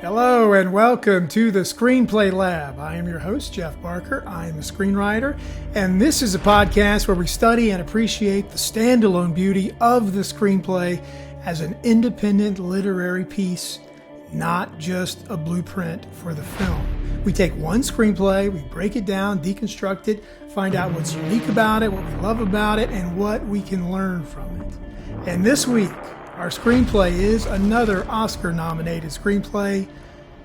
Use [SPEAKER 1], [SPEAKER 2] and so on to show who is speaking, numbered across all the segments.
[SPEAKER 1] Hello and welcome to the Screenplay Lab. I am your host, Jeff Barker. I am a screenwriter, and this is a podcast where we study and appreciate the standalone beauty of the screenplay as an independent literary piece, not just a blueprint for the film. We take one screenplay, we break it down, deconstruct it, find out what's unique about it, what we love about it, and what we can learn from it. And this week, our screenplay is another Oscar-nominated screenplay,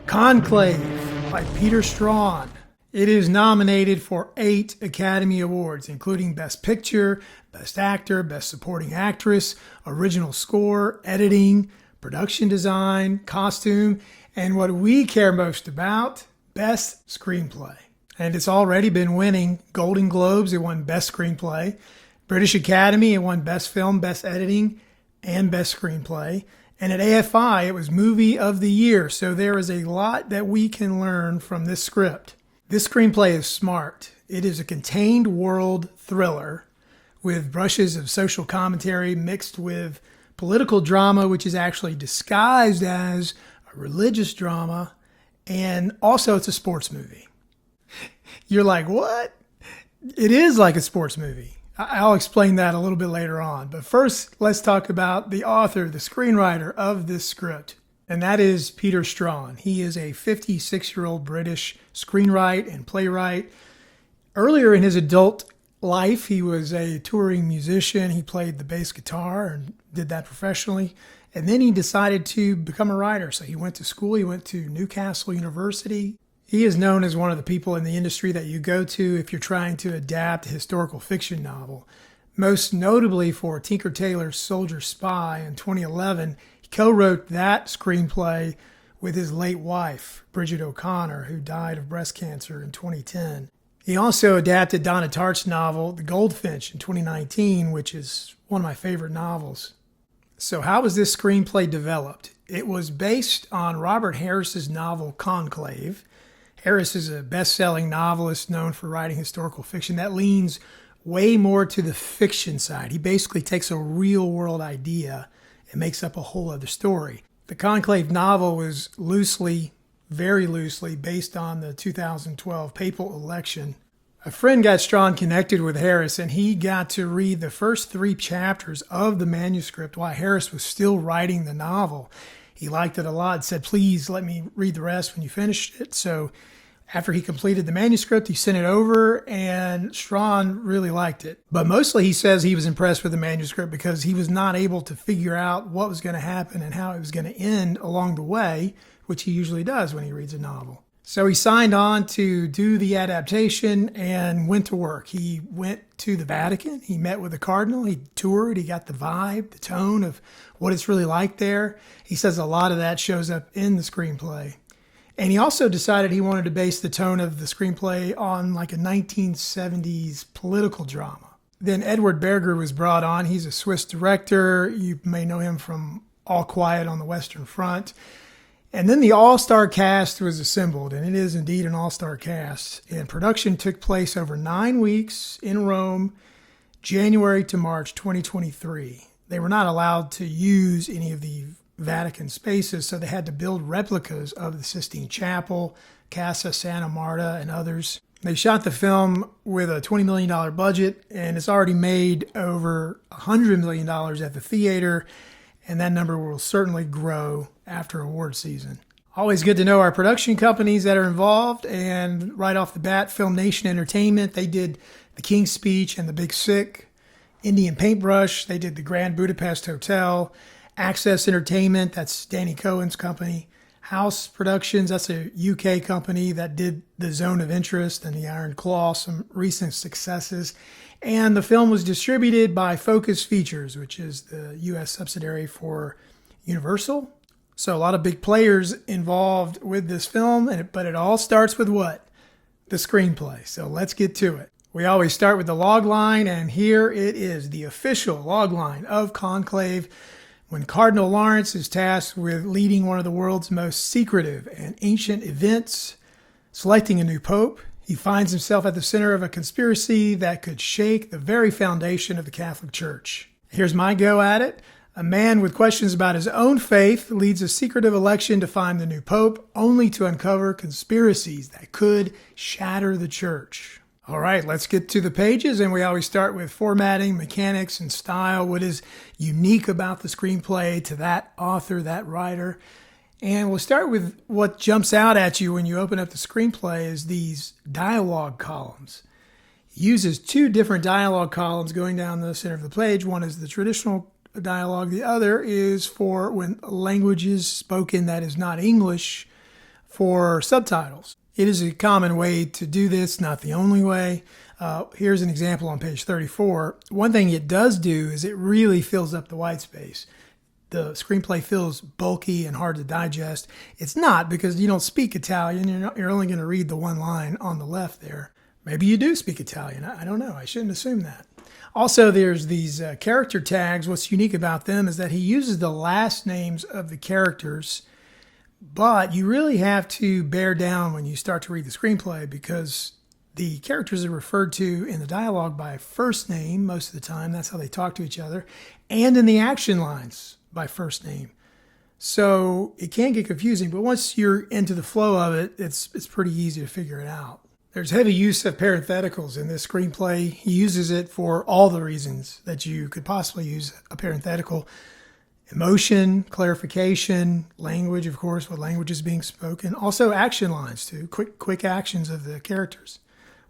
[SPEAKER 1] Conclave by Peter Straughan. It is nominated for 8 Academy Awards, including Best Picture, Best Actor, Best Supporting Actress, Original Score, Editing, Production Design, Costume, and what we care most about, Best Screenplay. And it's already been winning Golden Globes. It won Best Screenplay. British Academy, it won Best Film, Best Editing, and Best Screenplay. And at AFI, it was Movie of the Year. So there is a lot that we can learn from this script. This screenplay is smart. It is a contained world thriller with brushes of social commentary mixed with political drama, which is actually disguised as a religious drama. And also it's a sports movie. You're like, what? It is like a sports movie. I'll explain that a little bit later on. But first, let's talk about the author, the screenwriter of this script. And that is Peter Straughan. He is a 56-year-old British screenwriter and playwright. Earlier in his adult life, he was a touring musician. He played the bass guitar and did that professionally. And then he decided to become a writer. So he went to school. He went to Newcastle University. He is known as one of the people in the industry that you go to if you're trying to adapt a historical fiction novel. Most notably for Tinker Tailor Soldier Spy in 2011, he co-wrote that screenplay with his late wife, Bridget O'Connor, who died of breast cancer in 2010. He also adapted Donna Tartt's novel, The Goldfinch, in 2019, which is one of my favorite novels. So how was this screenplay developed? It was based on Robert Harris's novel, Conclave. Harris is a best-selling novelist known for writing historical fiction that leans way more to the fiction side. He basically takes a real-world idea and makes up a whole other story. The Conclave novel was very loosely, based on the 2012 papal election. A friend got Straughan connected with Harris, and he got to read the first 3 chapters of the manuscript while Harris was still writing the novel. He liked it a lot, said, please let me read the rest when you finish it. So after he completed the manuscript, he sent it over, and Straughan really liked it. But mostly he says he was impressed with the manuscript because he was not able to figure out what was going to happen and how it was going to end along the way, which he usually does when he reads a novel. So he signed on to do the adaptation and went to work. He went to the Vatican. He met with the Cardinal. He toured. He got the vibe, the tone of what it's really like there. He says a lot of that shows up in the screenplay. And he also decided he wanted to base the tone of the screenplay on like a 1970s political drama. Then Edward Berger was brought on. He's a Swiss director. You may know him from All Quiet on the Western Front. And then the all-star cast was assembled, and it is indeed an all-star cast. And production took place over 9 weeks in Rome, January to March 2023. They were not allowed to use any of the Vatican spaces, so they had to build replicas of the Sistine Chapel, Casa Santa Marta, and others. They shot the film with a $20 million budget, and it's already made over $100 million at the theater, and that number will certainly grow after award season. Always good to know our production companies that are involved, and right off the bat, Film Nation Entertainment, they did The King's Speech and The Big Sick. Indian Paintbrush, they did The Grand Budapest Hotel. Access Entertainment, that's Danny Cohen's company. House Productions, that's a UK company that did The Zone of Interest and The Iron Claw, some recent successes. And the film was distributed by Focus Features, which is the US subsidiary for Universal. So a lot of big players involved with this film, but it all starts with what? The screenplay. So let's get to it. We always start with the logline, and here it is, the official logline of Conclave. When Cardinal Lawrence is tasked with leading one of the world's most secretive and ancient events, selecting a new pope, he finds himself at the center of a conspiracy that could shake the very foundation of the Catholic Church. Here's my go at it. A man with questions about his own faith leads a secretive election to find the new pope, only to uncover conspiracies that could shatter the church. All right, let's get to the pages, and we always start with formatting, mechanics, and style. What is unique about the screenplay to that author, that writer? And we'll start with what jumps out at you when you open up the screenplay is these dialogue columns. He uses two different dialogue columns going down the center of the page. One is the traditional dialogue. The other is for when language is spoken that is not English for subtitles. It is a common way to do this, not the only way. Here's an example on page 34. One thing it does do is it really fills up the white space. The screenplay feels bulky and hard to digest. It's not, because you don't speak Italian. You're only going to read the one line on the left there. Maybe you do speak Italian. I don't know. I shouldn't assume that. Also, there's these character tags. What's unique about them is that he uses the last names of the characters, but you really have to bear down when you start to read the screenplay because the characters are referred to in the dialogue by first name most of the time. That's how they talk to each other. And in the action lines by first name. So it can get confusing, but once you're into the flow of it, it's pretty easy to figure it out. There's heavy use of parentheticals in this screenplay. He uses it for all the reasons that you could possibly use a parenthetical. Emotion, clarification, language, of course, what language is being spoken. Also action lines too, quick actions of the characters.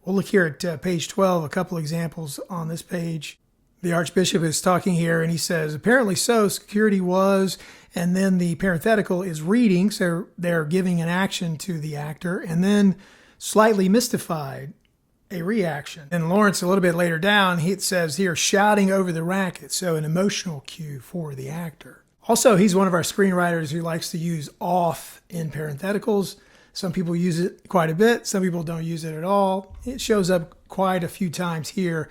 [SPEAKER 1] We'll look here at page 12, a couple examples on this page. The Archbishop is talking here and he says, apparently so, security was, and then the parenthetical is reading, so they're giving an action to the actor, and then slightly mystified, a reaction. And Lawrence, a little bit later down, it says here, shouting over the racket, so an emotional cue for the actor. Also, he's one of our screenwriters who likes to use off in parentheticals. Some people use it quite a bit. Some people don't use it at all. It shows up quite a few times here.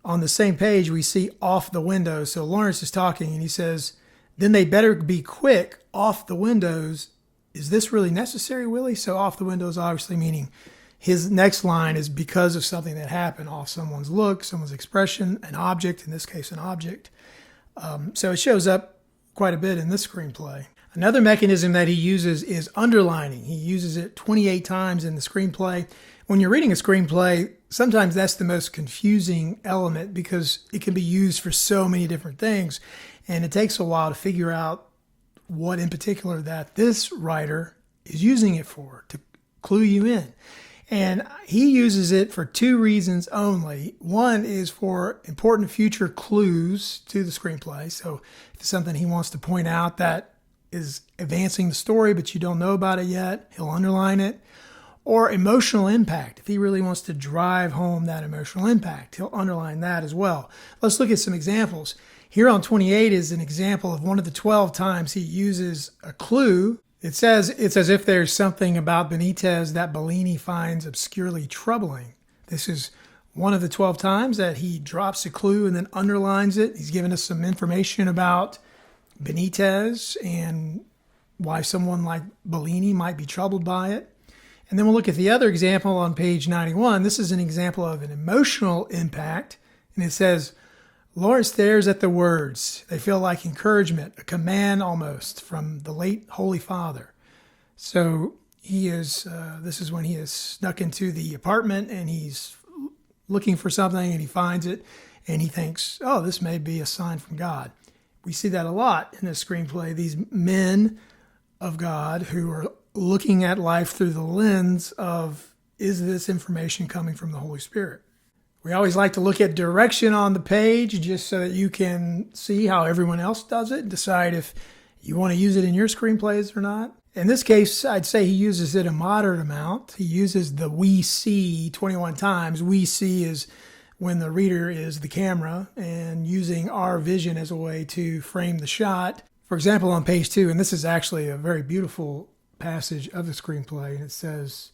[SPEAKER 1] On the same page, we see off the window. So Lawrence is talking and he says, then they better be quick off the windows. Is this really necessary, Willie? So off the windows, obviously meaning his next line is because of something that happened, off someone's look, someone's expression, an object, in this case, an object. So it shows up quite a bit in this screenplay. Another mechanism that he uses is underlining. He uses it 28 times in the screenplay. When you're reading a screenplay, sometimes that's the most confusing element because it can be used for so many different things. And it takes a while to figure out what in particular that this writer is using it for, to clue you in. And he uses it for two reasons only. One is for important future clues to the screenplay. So if it's something he wants to point out that is advancing the story, but you don't know about it yet, he'll underline it. Or emotional impact. If he really wants to drive home that emotional impact, he'll underline that as well. Let's look at some examples. Here on 28 is an example of one of the 12 times he uses a clue. It's as if there's something about Benitez that Bellini finds obscurely troubling. This is one of the 12 times that he drops a clue and then underlines it. He's given us some information about Benitez and why someone like Bellini might be troubled by it. And then we'll look at the other example on page 91. This is an example of an emotional impact. And it says, Lawrence stares at the words. They feel like encouragement, a command almost from the late Holy Father. So this is when he is snuck into the apartment and he's looking for something and he finds it and he thinks, oh, this may be a sign from God. We see that a lot in this screenplay. These men of God who are looking at life through the lens of, is this information coming from the Holy Spirit? We always like to look at direction on the page just so that you can see how everyone else does it and decide if you want to use it in your screenplays or not. In this case, I'd say he uses it a moderate amount. He uses the we see 21 times. We see is when the reader is the camera and using our vision as a way to frame the shot. For example, on page 2, and this is actually a very beautiful passage of the screenplay, and it says,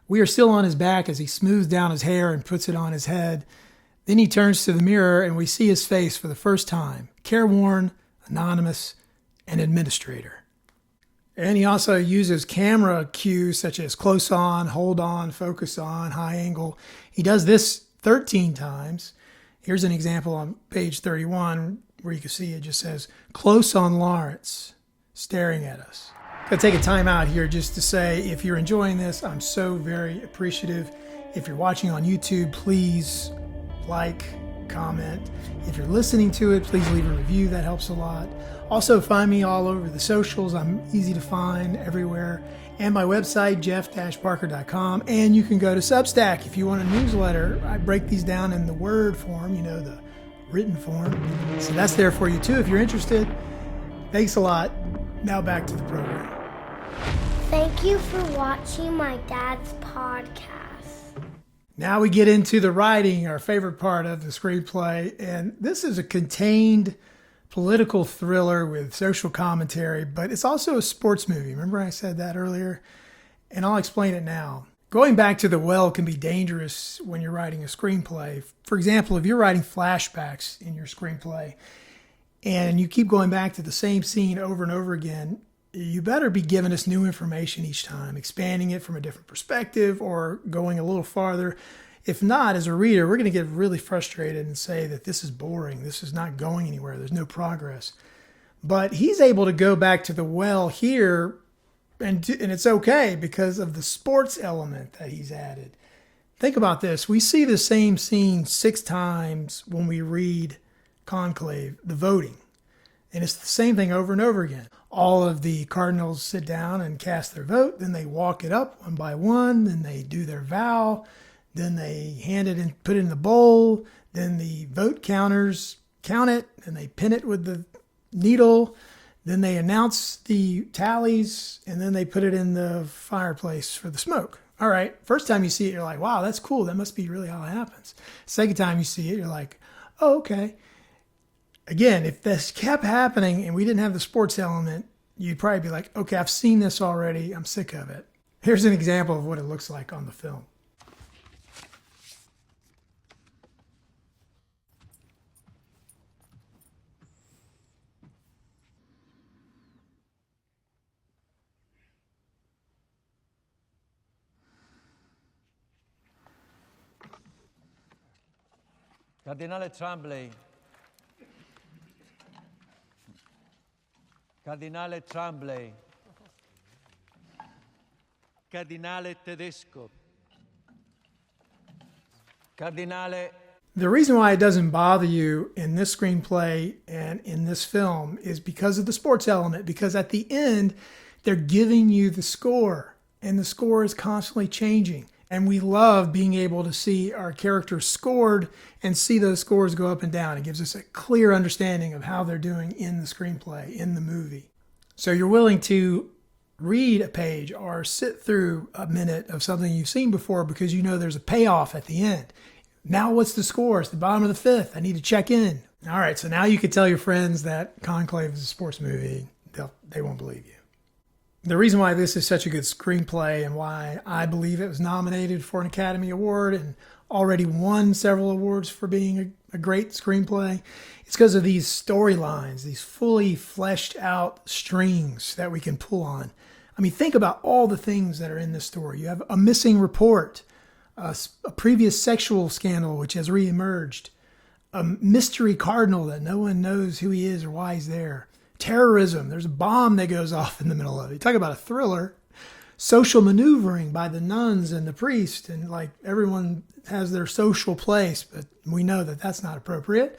[SPEAKER 1] we are still on his back as he smooths down his hair and puts it on his head. Then he turns to the mirror and we see his face for the first time, careworn, anonymous, and administrator. And he also uses camera cues such as close on, hold on, focus on, high angle. He does this 13 times. Here's an example on page 31. where you can see it just says close on Lawrence, staring at us. I'm going to take a time out here just to say, if you're enjoying this, I'm so very appreciative. If you're watching on YouTube, please like, comment. If you're listening to it, please leave a review. That helps a lot. Also, find me all over the socials. I'm easy to find everywhere. And my website, jeff-parker.com. And you can go to Substack if you want a newsletter. I break these down in the Word form, the written form. So that's there for you too if you're interested. Thanks a lot. Now back to the program.
[SPEAKER 2] Thank you for watching my dad's podcast.
[SPEAKER 1] Now we get into the writing, our favorite part of the screenplay. And this is a contained political thriller with social commentary, but it's also a sports movie. Remember I said that earlier? And I'll explain it now. Going back to the well can be dangerous when you're writing a screenplay. For example, if you're writing flashbacks in your screenplay and you keep going back to the same scene over and over again, you better be giving us new information each time, expanding it from a different perspective or going a little farther. If not, as a reader, we're going to get really frustrated and say that this is boring. This is not going anywhere. There's no progress. But he's able to go back to the well here, and it's okay because of the sports element that he's added. Think about this. We see the same scene 6 times when we read Conclave, the voting. And it's the same thing over and over again. All of the cardinals sit down and cast their vote. Then they walk it up one by one. Then they do their vow. Then they hand it and put it in the bowl. Then the vote counters count it. And they pin it with the needle. Then they announce the tallies. And then they put it in the fireplace for the smoke. All right. First time you see it, you're like, wow, that's cool. That must be really how it happens. Second time you see it, you're like, oh, okay. Again, if this kept happening and we didn't have the sports element, you'd probably be like, okay, I've seen this already. I'm sick of it. Here's an example of what it looks like on the film.
[SPEAKER 3] Cardinale Tremblay. Cardinale Tremblay. Cardinale Tedesco. Cardinale.
[SPEAKER 1] The reason why it doesn't bother you in this screenplay and in this film is because of the sports element. Because at the end, they're giving you the score, and the score is constantly changing. And we love being able to see our characters scored and see those scores go up and down. It gives us a clear understanding of how they're doing in the screenplay, in the movie. So you're willing to read a page or sit through a minute of something you've seen before because you know there's a payoff at the end. Now what's the score? It's the bottom of the 5th. I need to check in. All right, so now you can tell your friends that Conclave is a sports movie. They won't believe you. The reason why this is such a good screenplay and why I believe it was nominated for an Academy Award and already won several awards for being a great screenplay, it's because of these storylines, these fully fleshed out strings that we can pull on. I mean, think about all the things that are in this story. You have a missing report, a previous sexual scandal which has reemerged, a mystery cardinal that no one knows who he is or why he's there. Terrorism. There's a bomb that goes off in the middle of it. You talk about a thriller. Social maneuvering by the nuns and the priest, and like everyone has their social place, but we know that that's not appropriate.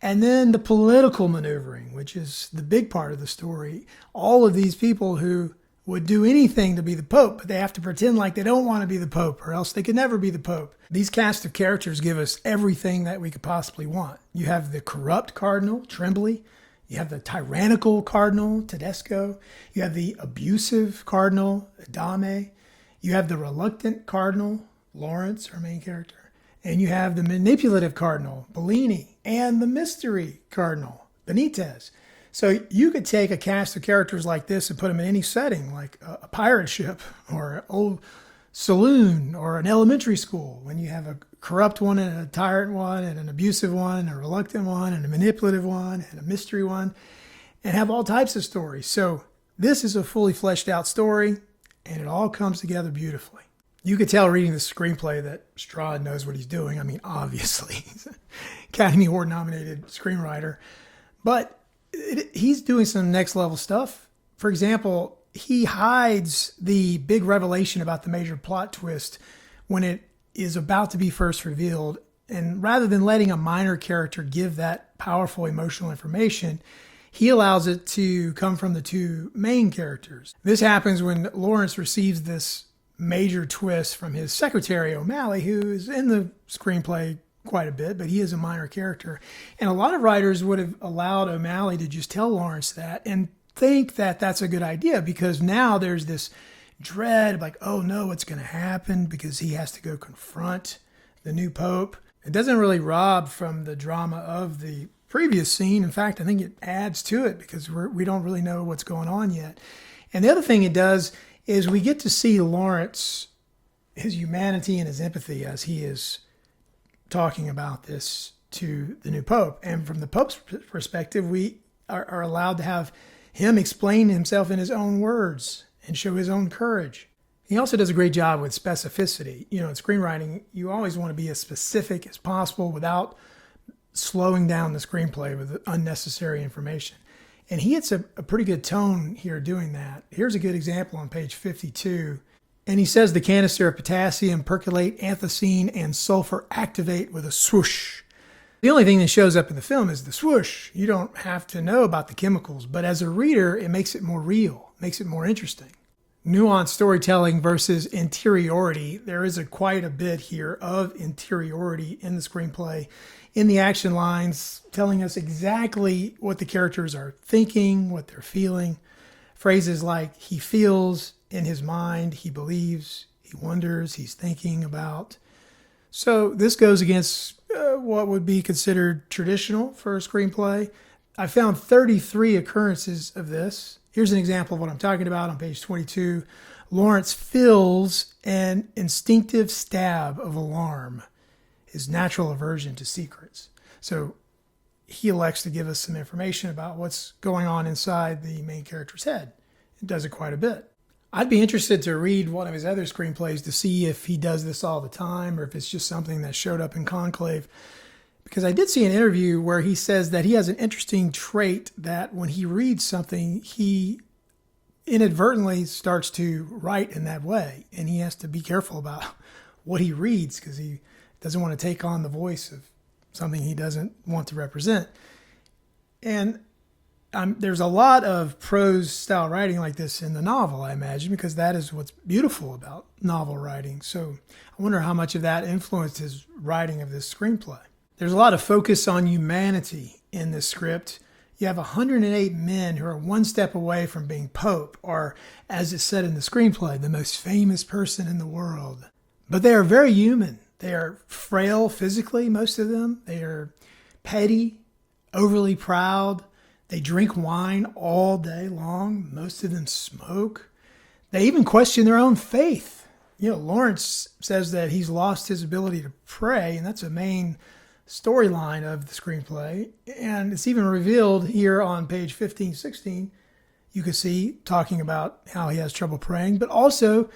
[SPEAKER 1] And then the political maneuvering, which is the big part of the story. All of these people who would do anything to be the Pope, but they have to pretend like they don't want to be the Pope or else they could never be the Pope. These cast of characters give us everything that we could possibly want. You have the corrupt cardinal, Tremblay. You have the tyrannical cardinal, Tedesco. You have the abusive cardinal, Adame. You have the reluctant cardinal, Lawrence, our main character. And you have the manipulative cardinal, Bellini. And the mystery cardinal, Benitez. So you could take a cast of characters like this and put them in any setting, like a pirate ship or an old saloon or an elementary school, when you have a corrupt one and a tyrant one and an abusive one and a reluctant one and a manipulative one and a mystery one, and have all types of stories. So this is a fully fleshed out story, and it all comes together beautifully. You could tell reading the screenplay that Straughan knows what he's doing. I mean, obviously, he's an Academy Award nominated screenwriter. But he's doing some next level stuff. For example, he hides the big revelation about the major plot twist when it is about to be first revealed. And rather than letting a minor character give that powerful emotional information, he allows it to come from the two main characters. This happens when Lawrence receives this major twist from his secretary, O'Malley, who is in the screenplay quite a bit, but he is a minor character. And a lot of writers would have allowed O'Malley to just tell Lawrence that and think that that's a good idea, because now there's this dread, like, oh no, what's going to happen, because he has to go confront the new pope. It doesn't really rob from the drama of the previous scene. In fact, I think it adds to it because we don't really know what's going on yet. And the other thing it does is we get to see Lawrence, his humanity and his empathy as he is talking about this to the new pope. And from the pope's perspective, we are allowed to have him explain himself in his own words and show his own courage. He also does a great job with specificity. You know, in screenwriting, you always want to be as specific as possible without slowing down the screenplay with unnecessary information. And he hits a pretty good tone here doing that. Here's a good example on page 52. And he says the canister of potassium percolate, anthracene, and sulfur activate with a swoosh. The only thing that shows up in the film is the swoosh. You don't have to know about the chemicals, but as a reader, it makes it more real, makes it more interesting. Nuanced storytelling versus interiority. There is quite a bit here of interiority in the screenplay, in the action lines, telling us exactly what the characters are thinking, what they're feeling. Phrases like he feels in his mind, he believes, he wonders, he's thinking about. So this goes against what would be considered traditional for a screenplay. I found 33 occurrences of this. Here's an example of what I'm talking about on page 22. Lawrence feels an instinctive stab of alarm, his natural aversion to secrets. So he elects to give us some information about what's going on inside the main character's head. It does it quite a bit. I'd be interested to read one of his other screenplays to see if he does this all the time or if it's just something that showed up in Conclave. Because I did see an interview where he says that he has an interesting trait that when he reads something, he inadvertently starts to write in that way. And he has to be careful about what he reads because he doesn't want to take on the voice of something he doesn't want to represent. And there's a lot of prose style writing like this in the novel, I imagine, because that is what's beautiful about novel writing. So I wonder how much of that influenced his writing of this screenplay. There's a lot of focus on humanity in this script. You have 108 men who are one step away from being Pope, or as it's said in the screenplay, the most famous person in the world. But they are very human. They are frail physically, most of them. They are petty, overly proud. They drink wine all day long. Most of them smoke. They even question their own faith. You know, Lawrence says that he's lost his ability to pray, and that's a main storyline of the screenplay. And it's even revealed here on page 15, 16. You can see talking about how he has trouble praying, but also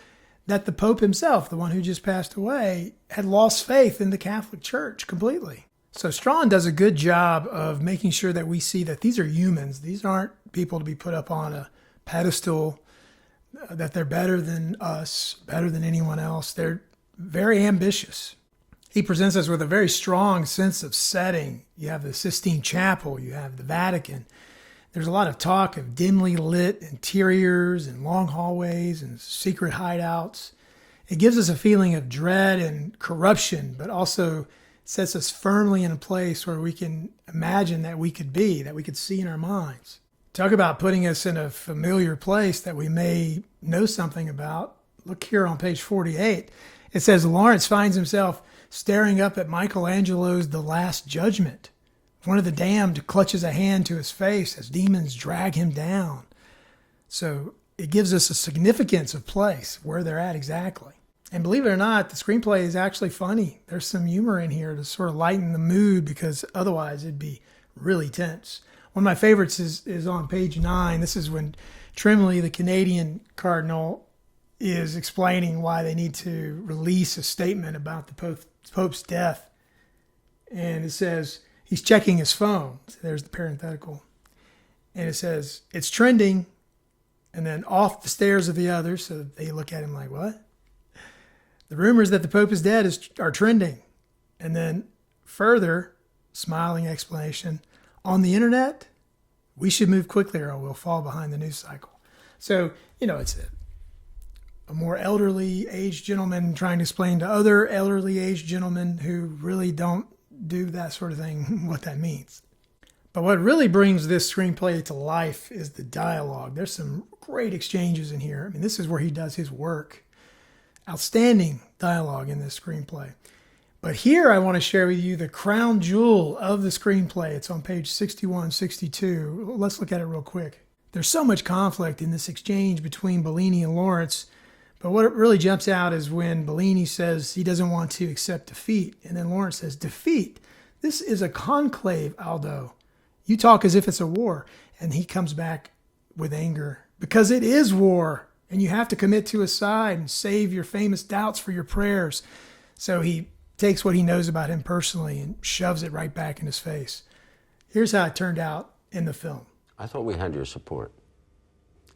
[SPEAKER 1] that the Pope himself, the one who just passed away, had lost faith in the Catholic Church completely. So Straughan does a good job of making sure that we see that these are humans. These aren't people to be put up on a pedestal, that they're better than us, better than anyone else. They're very ambitious. He presents us with a very strong sense of setting. You have the Sistine Chapel, you have the Vatican. There's a lot of talk of dimly lit interiors and long hallways and secret hideouts. It gives us a feeling of dread and corruption, but also sets us firmly in a place where we can imagine that we could be, that we could see in our minds. Talk about putting us in a familiar place that we may know something about. Look here on page 48. It says Lawrence finds himself staring up at Michelangelo's The Last Judgment. One of the damned clutches a hand to his face as demons drag him down. So it gives us a significance of place, where they're at exactly. And believe it or not, the screenplay is actually funny. There's some humor in here to sort of lighten the mood because otherwise it'd be really tense. One of my favorites is on page 9. This is when Trimley, the Canadian cardinal, is explaining why they need to release a statement about the Pope's death. And it says he's checking his phone. So there's the parenthetical. And it says, it's trending. And then off the stares of the others. So they look at him like, what? The rumors that the Pope is dead are trending. And then further, smiling explanation, on the internet, we should move quickly or we'll fall behind the news cycle. So, it's a more elderly aged gentleman trying to explain to other elderly aged gentlemen who really don't do that sort of thing what that means. But what really brings this screenplay to life is the dialogue. There's some great exchanges in here. I mean, this is where he does his work. Outstanding dialogue in this screenplay. But here I want to share with you the crown jewel of the screenplay. It's on page 61, 62. Let's look at it real quick. There's so much conflict in this exchange between Bellini and Lawrence. But what really jumps out is when Bellini says he doesn't want to accept defeat. And then Lawrence says, defeat? This is a conclave, Aldo. You talk as if it's a war. And he comes back with anger. Because it is war. And you have to commit to a side and save your famous doubts for your prayers. So he takes what he knows about him personally and shoves it right back in his face. Here's how it turned out in the film.
[SPEAKER 4] I thought we had your support.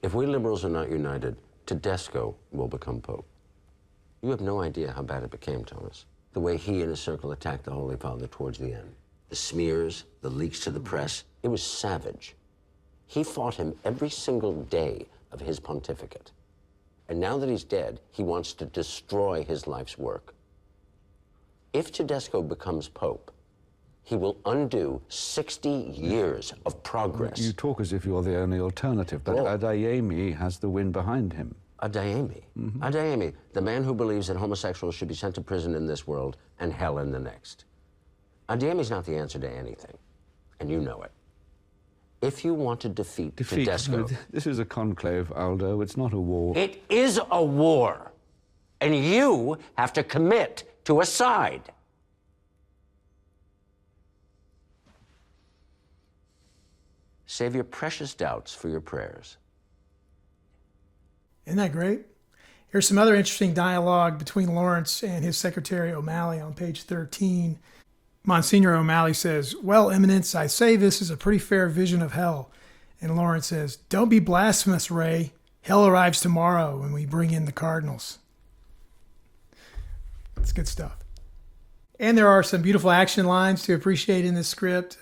[SPEAKER 4] If we liberals are not united, Tedesco will become Pope. You have no idea how bad it became, Thomas. The way he and his circle attacked the Holy Father towards the end. The smears, the leaks to the press, it was savage. He fought him every single day of his pontificate. And now that he's dead, he wants to destroy his life's work. If Tedesco becomes Pope, he will undo 60 years of progress.
[SPEAKER 5] You talk as if you're the only alternative, but Adeyemi has the wind behind him.
[SPEAKER 4] Adeyemi? Mm-hmm. Adeyemi, the man who believes that homosexuals should be sent to prison in this world and hell in the next. Adeyemi's not the answer to anything, and you know it. If you want to defeat Tedesco...
[SPEAKER 5] No, this is a conclave, Aldo. It's not a war.
[SPEAKER 4] It is a war, and you have to commit to a side. Save your precious doubts for your prayers.
[SPEAKER 1] Isn't that great? Here's some other interesting dialogue between Lawrence and his secretary O'Malley on page 13. Monsignor O'Malley says, well, Eminence, I say this is a pretty fair vision of hell. And Lawrence says, don't be blasphemous, Ray. Hell arrives tomorrow when we bring in the cardinals. It's good stuff. And there are some beautiful action lines to appreciate in this script.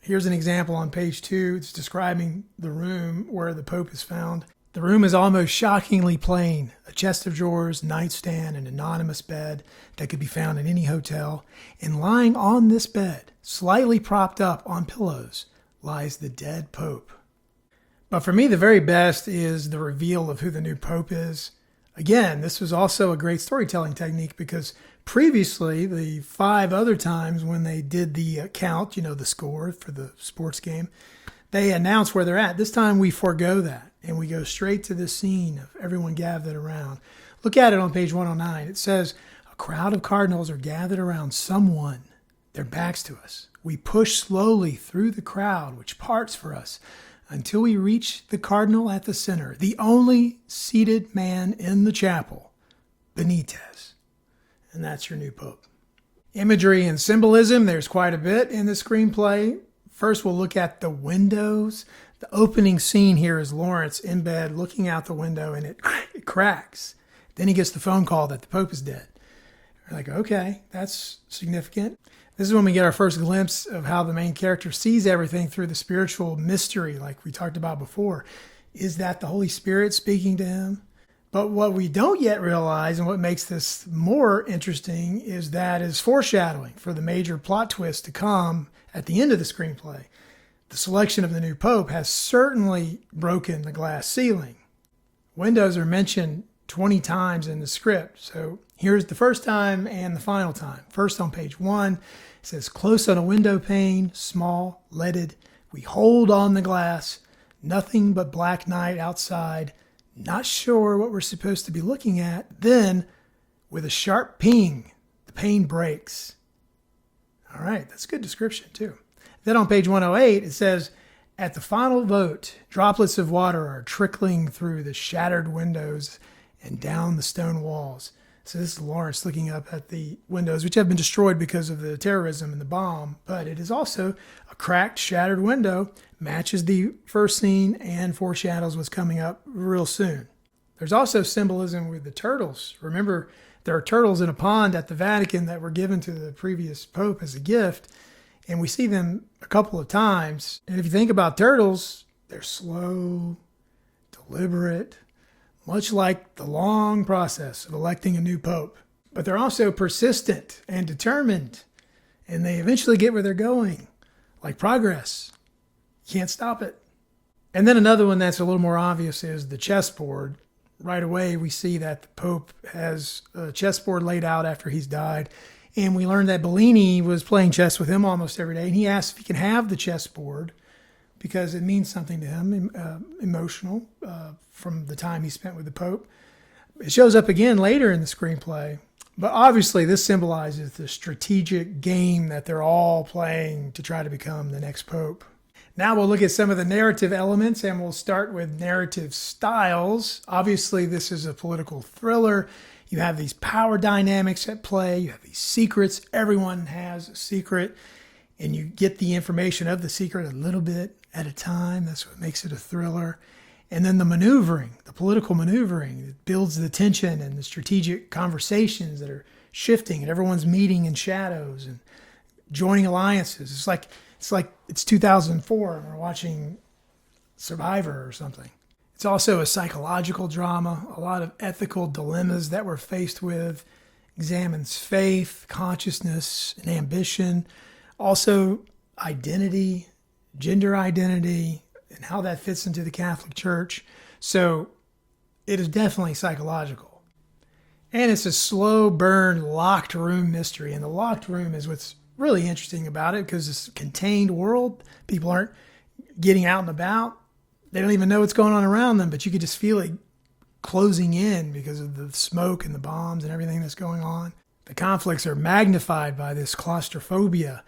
[SPEAKER 1] Here's an example on page 2. It's describing the room where the Pope is found. The room is almost shockingly plain. A chest of drawers, nightstand, an anonymous bed that could be found in any hotel. And lying on this bed, slightly propped up on pillows, lies the dead Pope. But for me, the very best is the reveal of who the new Pope is. Again, this was also a great storytelling technique because previously, the 5 other times when they did the count, the score for the sports game, they announce where they're at. This time we forego that and we go straight to the scene of everyone gathered around. Look at it on page 109. It says, a crowd of cardinals are gathered around someone, their backs to us. We push slowly through the crowd, which parts for us, until we reach the cardinal at the center, the only seated man in the chapel, Benitez. And that's your new Pope. Imagery and symbolism, there's quite a bit in the screenplay. First, we'll look at the windows. The opening scene here is Lawrence in bed looking out the window and it cracks. Then he gets the phone call that the Pope is dead. We're like, okay, that's significant. This is when we get our first glimpse of how the main character sees everything through the spiritual mystery, like we talked about before. Is that the Holy Spirit speaking to him? But what we don't yet realize, and what makes this more interesting, is that is foreshadowing for the major plot twist to come at the end of the screenplay. The selection of the new Pope has certainly broken the glass ceiling. Windows are mentioned 20 times in the script, so here's the first time and the final time. First on page 1, it says, close on a window pane, small, leaded. We hold on the glass, nothing but black night outside. Not sure what we're supposed to be looking at. Then, with a sharp ping, the pane breaks. All right, that's a good description too. Then on page 108, it says, at the final vote, droplets of water are trickling through the shattered windows and down the stone walls. So this is Lawrence looking up at the windows, which have been destroyed because of the terrorism and the bomb. But it is also a cracked, shattered window, matches the first scene and foreshadows what's coming up real soon. There's also symbolism with the turtles. Remember, there are turtles in a pond at the Vatican that were given to the previous pope as a gift. And we see them a couple of times. And if you think about turtles, they're slow, deliberate, much like the long process of electing a new pope. But they're also persistent and determined. And they eventually get where they're going, like progress. You can't stop it. And then another one that's a little more obvious is the chessboard. Right away, we see that the Pope has a chessboard laid out after he's died. And we learned that Bellini was playing chess with him almost every day. And he asked if he can have the chessboard because it means something to him, emotional, from the time he spent with the Pope. It shows up again later in the screenplay. But obviously, this symbolizes the strategic game that they're all playing to try to become the next Pope. Now we'll look at some of the narrative elements, and we'll start with narrative styles. Obviously, this is a political thriller. You have these power dynamics at play. You have these secrets. Everyone has a secret, and you get the information of the secret a little bit at a time. That's what makes it a thriller. And then the maneuvering, the political maneuvering, it builds the tension and the strategic conversations that are shifting, and everyone's meeting in shadows and joining alliances. It's like it's 2004 and we're watching Survivor or something. It's also a psychological drama, a lot of ethical dilemmas that we're faced with, examines faith, consciousness, and ambition. Also identity, gender identity, and how that fits into the Catholic Church. So it is definitely psychological. And it's a slow burn locked room mystery. And the locked room is what's really interesting about it because it's a contained world. People aren't getting out and about. They don't even know what's going on around them, but you could just feel it closing in because of the smoke and the bombs and everything that's going on. The conflicts are magnified by this claustrophobia,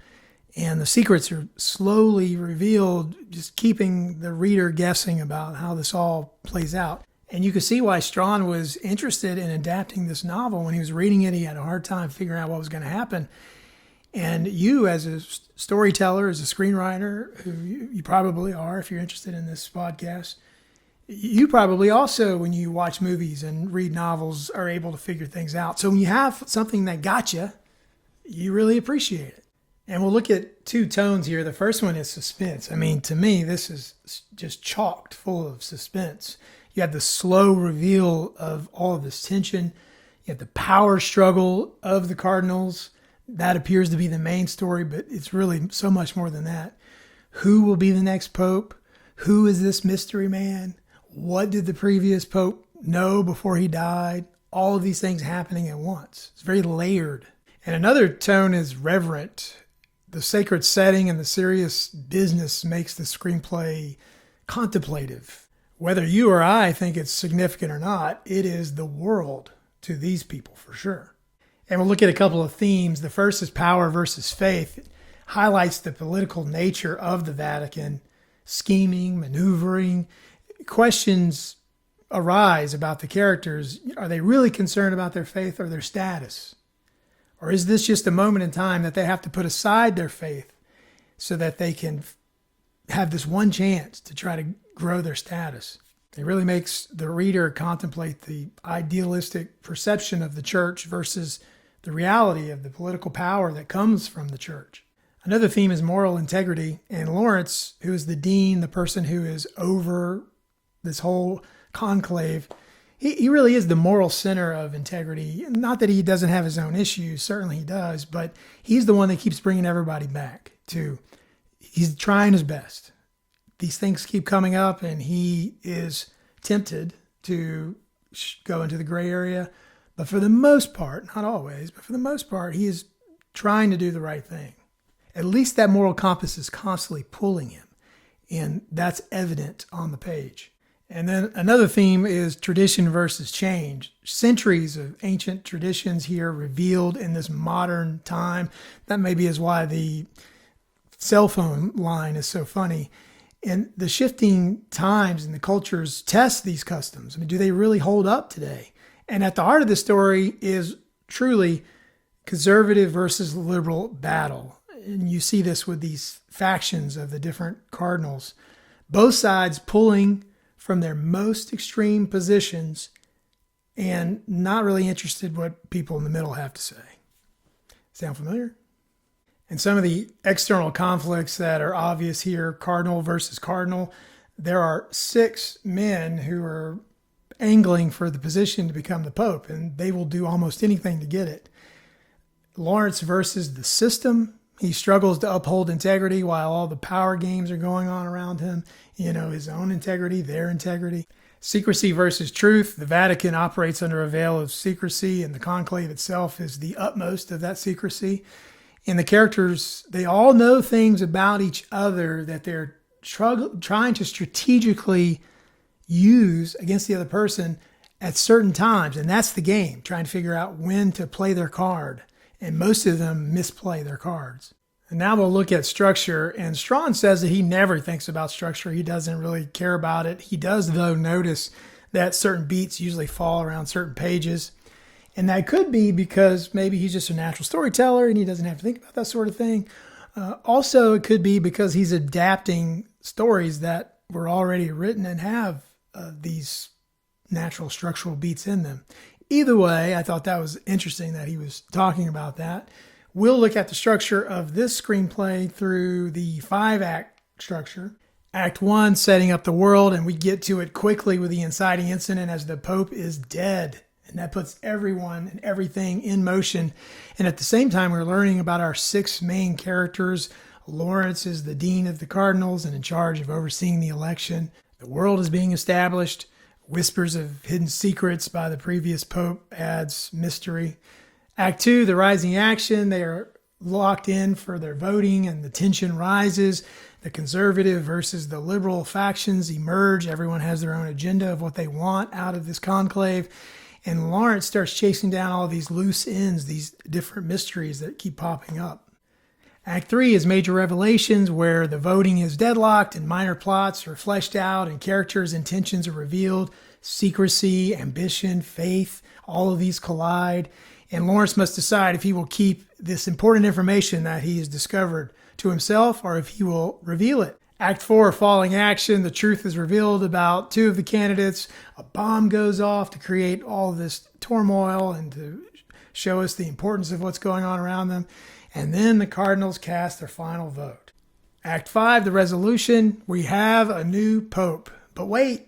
[SPEAKER 1] and the secrets are slowly revealed, just keeping the reader guessing about how this all plays out. And you can see why Straughan was interested in adapting this novel. When he was reading it, he had a hard time figuring out what was going to happen. And you, as a storyteller, as a screenwriter, who you probably are if you're interested in this podcast, you probably also, when you watch movies and read novels, are able to figure things out. So when you have something that got you, you really appreciate it. And we'll look at two tones here. The first one is suspense. I mean, to me, this is just chocked full of suspense. You have the slow reveal of all of this tension. You have the power struggle of the cardinals. That appears to be the main story, but it's really so much more than that. Who will be the next pope? Who is this mystery man? What did the previous pope know before he died? All of these things happening at once. It's very layered. And another tone is reverent. The sacred setting and the serious business makes the screenplay contemplative. Whether you or I think it's significant or not, it is the world to these people for sure. And we'll look at a couple of themes. The first is power versus faith. It highlights the political nature of the Vatican, scheming, maneuvering. Questions arise about the characters. Are they really concerned about their faith or their status? Or is this just a moment in time that they have to put aside their faith so that they can have this one chance to try to grow their status? It really makes the reader contemplate the idealistic perception of the church versus the reality of the political power that comes from the church. Another theme is moral integrity. And Lawrence, who is the dean, the person who is over this whole conclave, he really is the moral center of integrity. Not that he doesn't have his own issues, certainly he does, but he's the one that keeps bringing everybody back to. He's trying his best. These things keep coming up, and he is tempted to go into the gray area. But for the most part, not always, but for the most part, he is trying to do the right thing. At least that moral compass is constantly pulling him, and that's evident on the page. And then another theme is tradition versus change. Centuries of ancient traditions here revealed in this modern time. That maybe is why the cell phone line is so funny. And the shifting times and the cultures test these customs. I mean, do they really hold up today? And at the heart of the story is truly conservative versus liberal battle. And you see this with these factions of the different cardinals, both sides pulling from their most extreme positions and not really interested what people in the middle have to say. Sound familiar? And some of the external conflicts that are obvious here, cardinal versus cardinal, there are 6 men who are angling for the position to become the Pope, and they will do almost anything to get it. Lawrence versus the system. He struggles to uphold integrity while all the power games are going on around him. His own integrity, their integrity. Secrecy versus truth. The Vatican operates under a veil of secrecy, and the Conclave itself is the utmost of that secrecy. And the characters, they all know things about each other that they're trying to strategically use against the other person at certain times. And that's the game, trying to figure out when to play their card. And most of them misplay their cards. And now we'll look at structure. And Straughan says that he never thinks about structure. He doesn't really care about it. He does, though, notice that certain beats usually fall around certain pages. And that could be because maybe he's just a natural storyteller and he doesn't have to think about that sort of thing. Also, it could be because he's adapting stories that were already written and have these natural structural beats in them. Either way, I thought that was interesting that he was talking about that. We'll look at the structure of this screenplay through the 5-act structure. Act 1, setting up the world, and we get to it quickly with the inciting incident as the Pope is dead. And that puts everyone and everything in motion. And at the same time, we're learning about our 6 main characters. Lawrence is the dean of the cardinals and in charge of overseeing the election. The world is being established. Whispers of hidden secrets by the previous Pope adds mystery. Act 2, the rising action. They are locked in for their voting and the tension rises. The conservative versus the liberal factions emerge. Everyone has their own agenda of what they want out of this conclave. And Lawrence starts chasing down all these loose ends, these different mysteries that keep popping up. Act 3 is major revelations where the voting is deadlocked and minor plots are fleshed out and characters' intentions are revealed. Secrecy, ambition, faith, all of these collide. And Lawrence must decide if he will keep this important information that he has discovered to himself or if he will reveal it. Act 4, falling action. The truth is revealed about 2 of the candidates. A bomb goes off to create all this turmoil and to show us the importance of what's going on around them. And then the Cardinals cast their final vote. Act 5, the resolution. We have a new Pope. But wait,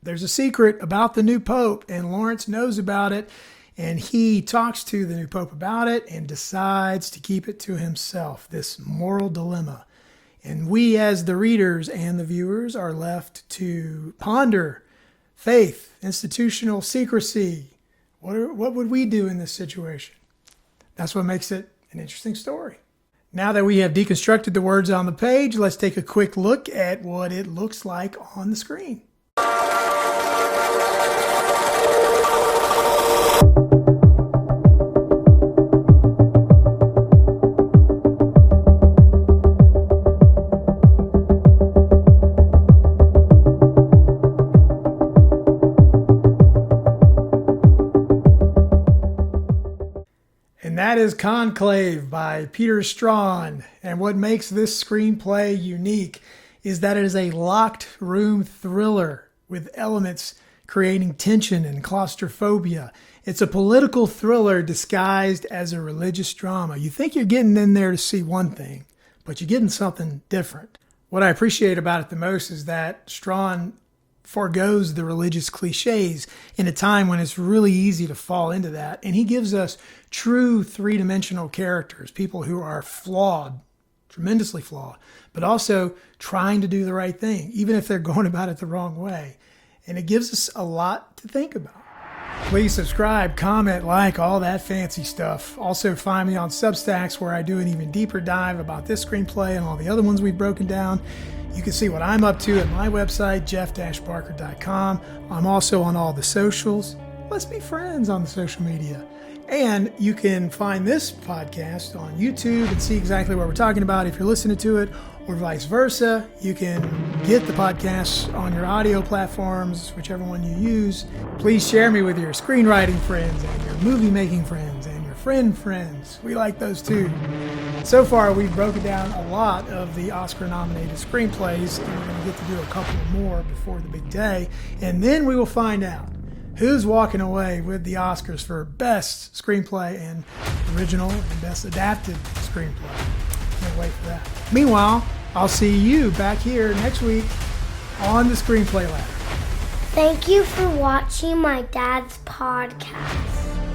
[SPEAKER 1] there's a secret about the new Pope, and Lawrence knows about it. And he talks to the new Pope about it and decides to keep it to himself, this moral dilemma. And we as the readers and the viewers are left to ponder faith, institutional secrecy. What would we do in this situation? That's what makes it an interesting story. Now that we have deconstructed the words on the page, let's take a quick look at what it looks like on the screen. That is Conclave by Peter Straughan. And what makes this screenplay unique is that it is a locked room thriller with elements creating tension and claustrophobia. It's a political thriller disguised as a religious drama. You think you're getting in there to see one thing, but you're getting something different. What I appreciate about it the most is that Straughan forgoes the religious cliches in a time when it's really easy to fall into that. And he gives us true three-dimensional characters, people who are flawed, tremendously flawed, but also trying to do the right thing, even if they're going about it the wrong way. And it gives us a lot to think about. Please subscribe, comment, like, all that fancy stuff. Also find me on Substacks where I do an even deeper dive about this screenplay and all the other ones we've broken down. You can see what I'm up to at my website, jeff-barker.com. I'm also on all the socials. Let's be friends on the social media. And you can find this podcast on YouTube and see exactly what we're talking about if you're listening to it, or vice versa. You can get the podcasts on your audio platforms, whichever one you use. Please share me with your screenwriting friends and your movie making friends and your friends. We like those too. So far, we've broken down a lot of the Oscar-nominated screenplays, and we're going to get to do a couple more before the big day. And then we will find out who's walking away with the Oscars for Best Screenplay and Original and Best Adapted Screenplay. Can't wait for that. Meanwhile, I'll see you back here next week on the Screenplay Lab.
[SPEAKER 2] Thank you for watching my dad's podcast.